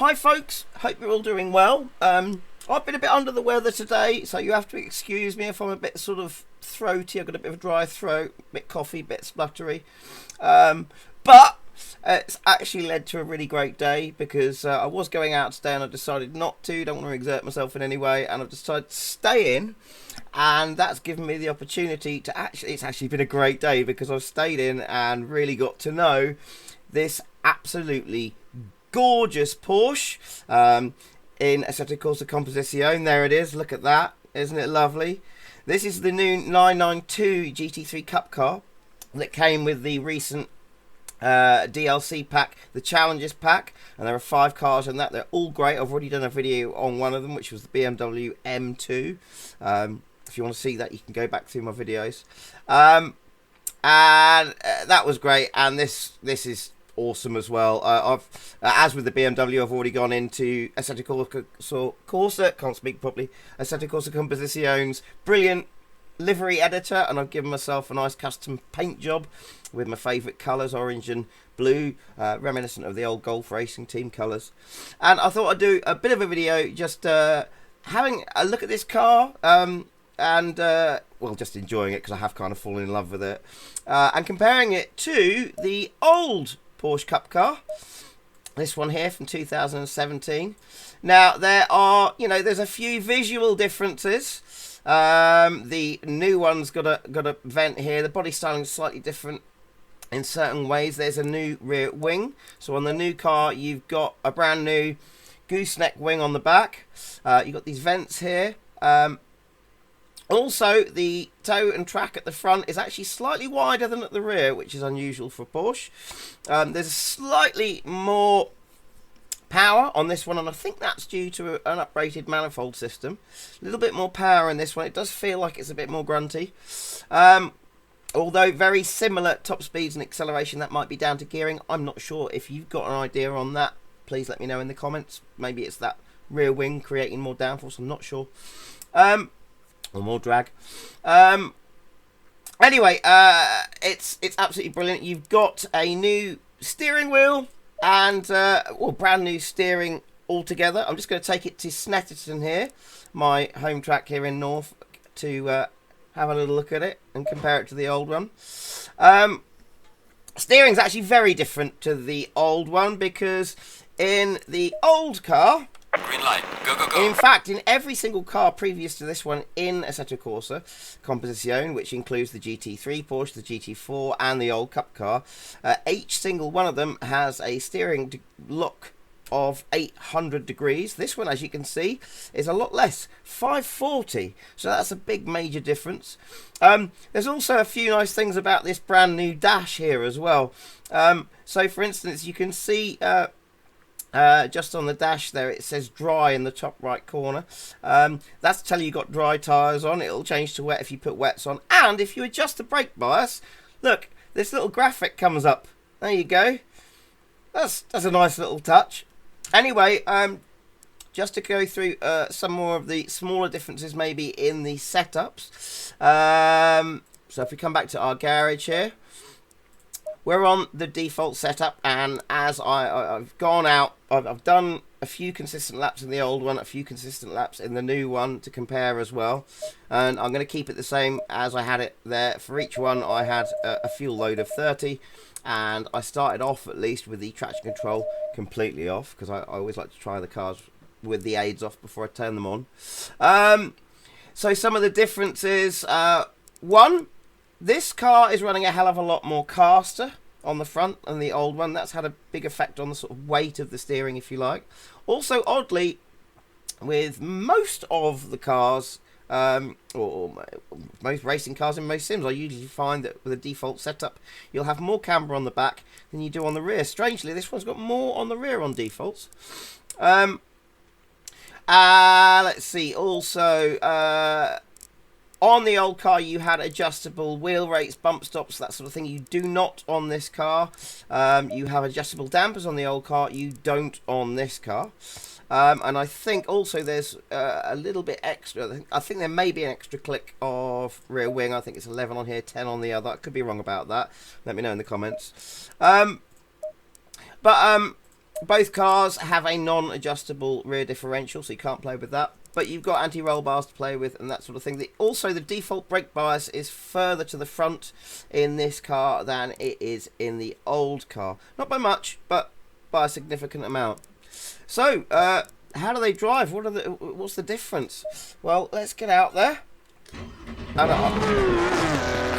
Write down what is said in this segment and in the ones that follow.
Hi folks, hope you're all doing well. I've been a bit under the weather today, so you have to excuse me if I'm a bit sort of throaty. I've got a bit of a dry throat, a bit coughy, a bit spluttery. But it's actually led to a really great day because I was going out today and I decided not to. Don't want to exert myself in any way, and I've decided to stay in. And that's given me the opportunity to it's actually been a great day because I've stayed in and really got to know this absolutely gorgeous Porsche in Assetto Corsa Composizione. There it is, look at that, isn't it lovely? This is the new 992 GT3 Cup car that came with the recent DLC pack, the Challenges pack, and there are 5 cars in that. They're all great. I've already done a video on one of them, which was the BMW M2. If you want to see that, you can go back through my videos. And that was great, and this is awesome as well. I've as with the BMW, I've already gone into Assetto Corsa, can't speak properly, Assetto Corsa Composizione's brilliant livery editor, and I've given myself a nice custom paint job with my favourite colours, orange and blue, reminiscent of the old Golf Racing Team colours. And I thought I'd do a bit of a video just having a look at this car, and well, just enjoying it because I have kind of fallen in love with it, and comparing it to the old Porsche Cup car, this one here from 2017. Now there are, there's a few visual differences. The new one's got a vent here. The body styling is slightly different in certain ways. There's a new rear wing. So on the new car, you've got a brand new gooseneck wing on the back. You've got these vents here. Also, the toe and track at the front is actually slightly wider than at the rear, which is unusual for Porsche. There's slightly more power on this one, and I think that's due to an uprated manifold system. A little bit more power in this one. It does feel like it's a bit more grunty. Although very similar top speeds and acceleration, that might be down to gearing. I'm not sure. If you've got an idea on that, please let me know in the comments. Maybe it's that rear wing creating more downforce. I'm not sure. Or more drag. Anyway, it's absolutely brilliant. You've got a new steering wheel and brand new steering altogether. I'm just going to take it to Snetterton here, my home track here in North, to have a little look at it and compare it to the old one. Steering's actually very different to the old one because in the old car, green light, go, go, go. In fact, in every single car previous to this one in Assetto Corsa Composizione, which includes the GT3 Porsche, the GT4 and the old Cup car, each single one of them has a steering lock of 800 degrees. This one, as you can see, is a lot less, 540. So that's a big major difference. There's also a few nice things about this brand new dash here as well. So for instance, you can see just on the dash there, it says dry in the top right corner. That's to tell you got dry tyres on. It'll change to wet if you put wets on. And if you adjust the brake bias, look, this little graphic comes up. There you go. That's a nice little touch. Anyway, just to go through some more of the smaller differences maybe in the setups. So if we come back to our garage here, we're on the default setup, and as I've gone out, I've done a few consistent laps in the old one, a few consistent laps in the new one to compare as well. And I'm going to keep it the same as I had it there. For each one, I had a fuel load of 30, and I started off at least with the traction control completely off, because I always like to try the cars with the aids off before I turn them on. So some of the differences, one, this car is running a hell of a lot more caster on the front than the old one. That's had a big effect on the sort of weight of the steering, if you like. Also, oddly, with most of the cars, or most racing cars in most sims, I usually find that with a default setup, you'll have more camber on the back than you do on the rear. Strangely, this one's got more on the rear on defaults. Let's see, also, on the old car, you had adjustable wheel rates, bump stops, that sort of thing. You do not on this car. You have adjustable dampers on the old car. You don't on this car. And I think also there's a little bit extra. I think there may be an extra click of rear wing. I think it's 11 on here, 10 on the other. I could be wrong about that. Let me know in the comments. Both cars have a non-adjustable rear differential, so you can't play with that. But you've got anti-roll bars to play with and that sort of thing. Also, the default brake bias is further to the front in this car than it is in the old car. Not by much, but by a significant amount. So, how do they drive? What's the difference? Well, let's get out there.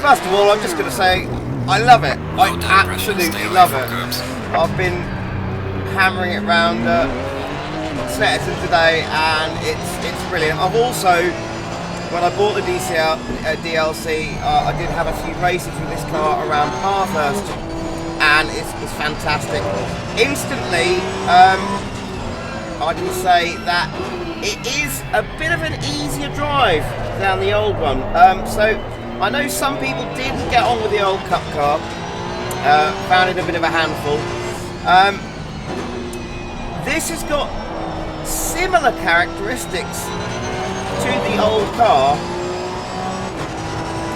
First of all, I'm just going to say, I love it. I absolutely love it. I've been hammering it around Snetterton today, and it's brilliant. I've also, when I bought the DLC, I did have a few races with this car around Bathurst, and it's fantastic. Instantly, I can say that it is a bit of an easier drive than the old one. So I know some people didn't get on with the old Cup car, found it a bit of a handful. This has got similar characteristics to the old car,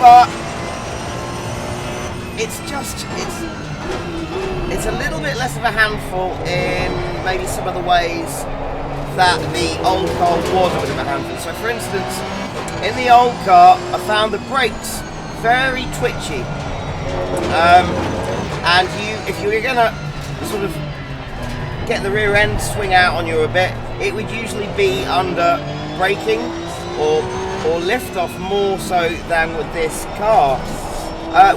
but it's a little bit less of a handful in maybe some of the ways that the old car was a bit of a handful. So for instance, in the old car, I found the brakes very twitchy, and if you were gonna sort of get the rear end swing out on you a bit, it would usually be under braking or lift off more so than with this car.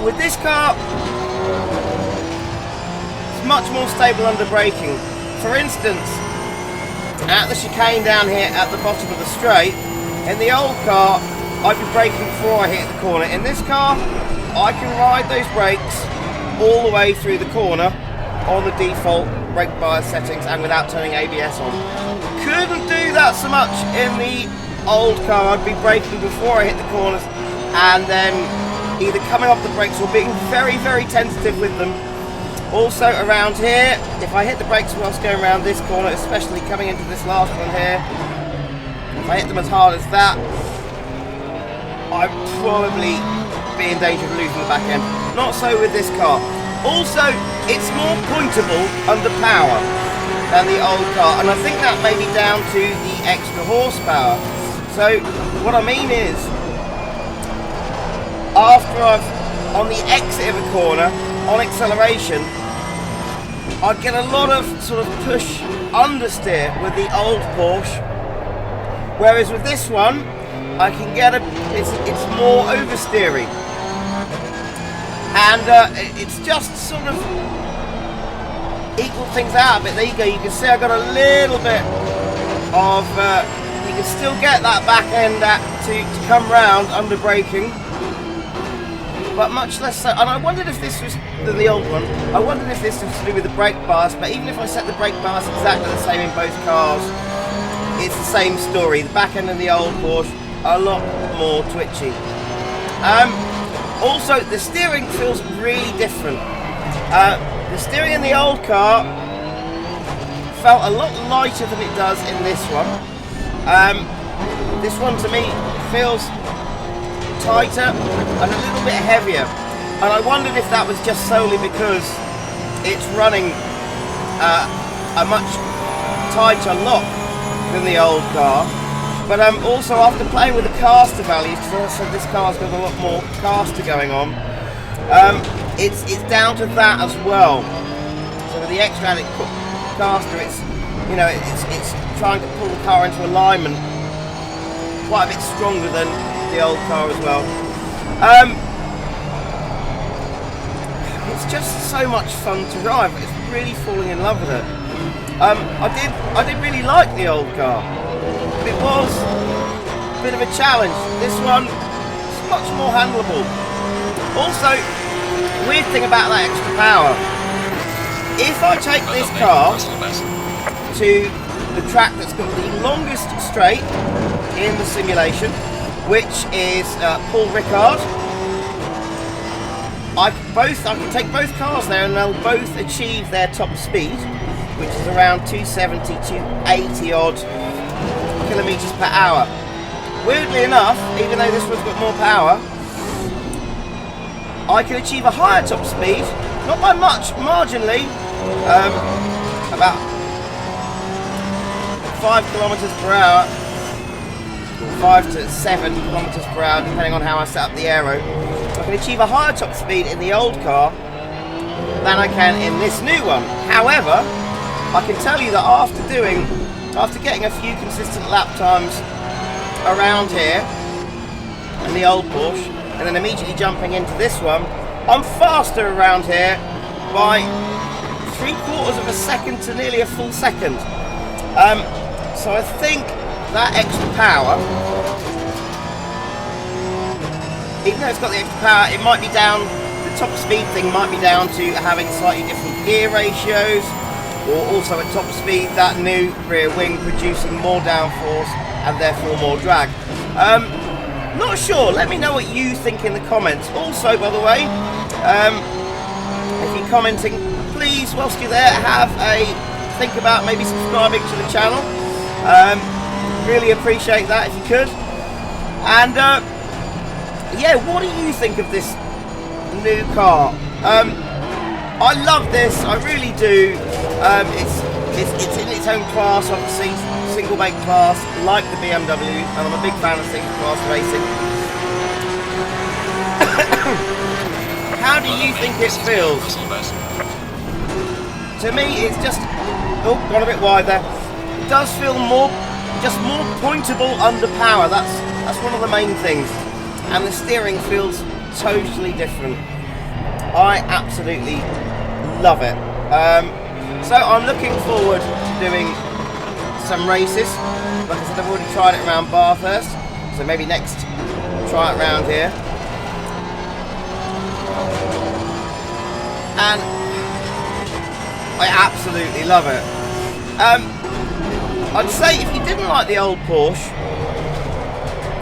With this car, it's much more stable under braking. For instance, at the chicane down here at the bottom of the straight, in the old car, I'd be braking before I hit the corner. In this car, I can ride those brakes all the way through the corner on the default brake bias settings and without turning ABS on. Couldn't do that so much in the old car. I'd be braking before I hit the corners and then either coming off the brakes or being very, very tentative with them. Also around here, if I hit the brakes whilst going around this corner, especially coming into this last one here, if I hit them as hard as that, I'd probably be in danger of losing the back end. Not so with this car. Also, it's more pointable under power than the old car, and I think that may be down to the extra horsepower. So what I mean is, after on the exit of a corner, on acceleration, I'd get a lot of sort of push understeer with the old Porsche, whereas with this one, I can get it's more oversteering, and it's just sort of equal things out a bit. There you go. You can see I got a little bit of. You can still get that back end to come round under braking, but much less so. And I wondered if this was the old one. I wondered if this was to do with the brake bias. But even if I set the brake bias exactly the same in both cars, it's the same story. The back end of the old Porsche a lot more twitchy. Also, the steering feels really different. The steering in the old car felt a lot lighter than it does in this one. This one to me feels tighter and a little bit heavier, and I wondered if that was just solely because it's running a much tighter lock than the old car. But also after playing with the caster values, because I said this car's got a lot more caster going on, it's down to that as well. So with the extra added caster, it's trying to pull the car into alignment quite a bit stronger than the old car as well. It's just so much fun to drive. It's really falling in love with it. I did really like the old car. It was a bit of a challenge. This one is much more handleable. Also, weird thing about that extra power. If I take this car to the track that's got the longest straight in the simulation, which is Paul Ricard, I can take both cars there and they'll both achieve their top speed, which is around 270 to 80 odd kilometers per hour. Weirdly enough, even though this one's got more power, I can achieve a higher top speed, not by much, marginally, about 5 kilometers per hour, or 5 to 7 kilometers per hour, depending on how I set up the aero. I can achieve a higher top speed in the old car than I can in this new one. However, I can tell you that after getting a few consistent lap times around here in the old Porsche, and then immediately jumping into this one, I'm faster around here by 3/4 of a second to nearly a full second. So I think that extra power, even though it's got the extra power, it might be down, the top speed thing might be down to having slightly different gear ratios, or also at top speed that new rear wing producing more downforce and therefore more drag. Not sure, let me know what you think in the comments. Also, by the way, if you're commenting, please, whilst you're there, have a think about maybe subscribing to the channel. Really appreciate that if you could. And yeah, what do you think of this new car? I love this, I really do. It's in its own class, obviously, single make class, like the BMW, and I'm a big fan of single class racing. How do you think it feels? To me, it's just, oh, gone a bit wide there. It does feel more pointable under power. That's one of the main things, and the steering feels totally different. I absolutely love it. So I'm looking forward to doing some races. Like I said, I've already tried it around Bathurst, so maybe next try it around here. And I absolutely love it. I'd say if you didn't like the old Porsche,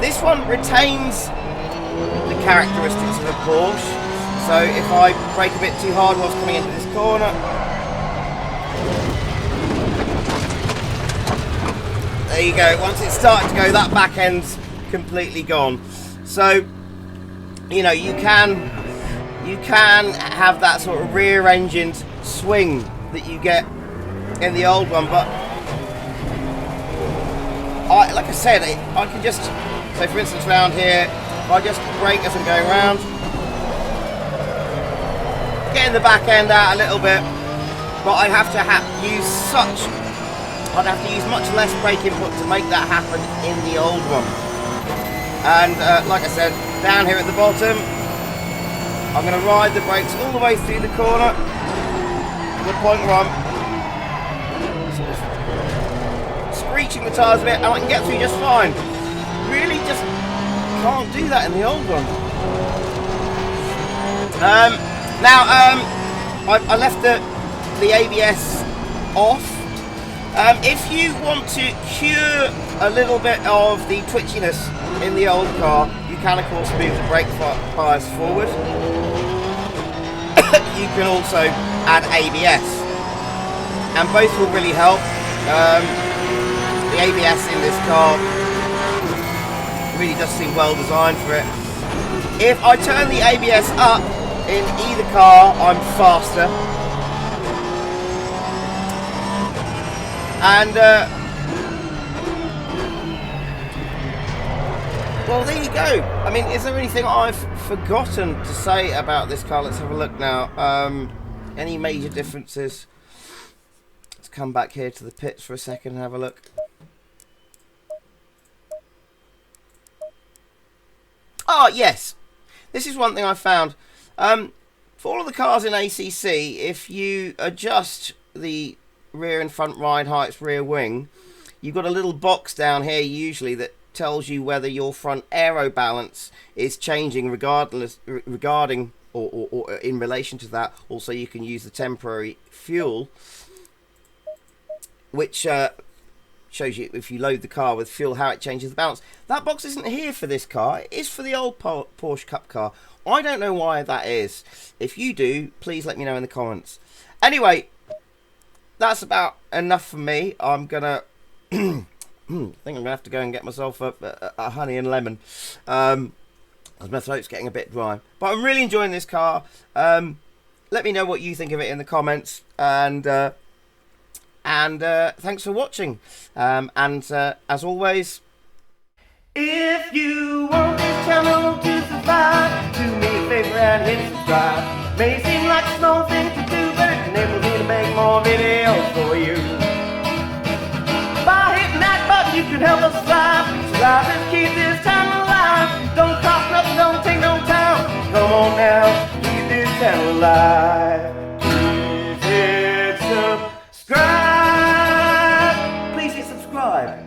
this one retains the characteristics of a Porsche. So if I brake a bit too hard whilst coming into this corner, there you go. Once it's started to go, that back end's completely gone. So, you know, you can have that sort of rear-engined swing that you get in the old one, but like I said, I can just, so for instance around here, if I just brake as I'm going around, getting the back end out a little bit, but I'd have to use much less brake input to make that happen in the old one. And like I said, down here at the bottom, I'm going to ride the brakes all the way through the corner to the point where I'm sort of screeching the tyres a bit, and I can get through just fine. Really just can't do that in the old one. I left the ABS off. If you want to cure a little bit of the twitchiness in the old car, you can of course move the brake bias forward. You can also add ABS, and both will really help. The ABS in this car really does seem well designed for it. If I turn the ABS up in either car, I'm faster. And well, there you go. I mean, is there anything I've forgotten to say about this car? Let's have a look now. Any major differences? Let's come back here to the pits for a second and have a look. Oh, yes. This is one thing I found. For all of the cars in ACC, if you adjust the rear and front ride heights, rear wing, you've got a little box down here usually that tells you whether your front aero balance is changing regarding or in relation to that. Also, you can use the temporary fuel, which shows you if you load the car with fuel how it changes the balance. That box isn't here for this car. It is for the old Porsche Cup car. I don't know why that is. If you do, please let me know in the comments. Anyway, that's about enough for me. I'm gonna I think I'm gonna have to go and get myself a honey and lemon, as my throat's getting a bit dry. But I'm really enjoying this car. Let me know what you think of it in the comments, and and thanks for watching. As always, if you want this channel to survive, do me a favor and hit subscribe. May seem like a small thing to do, but it enables me to make more videos for you. By hitting that button, you can help us thrive. So let's keep this channel alive. Don't cost nothing, don't take no time. Come on now, keep this channel alive. Please hit subscribe. Please hit subscribe.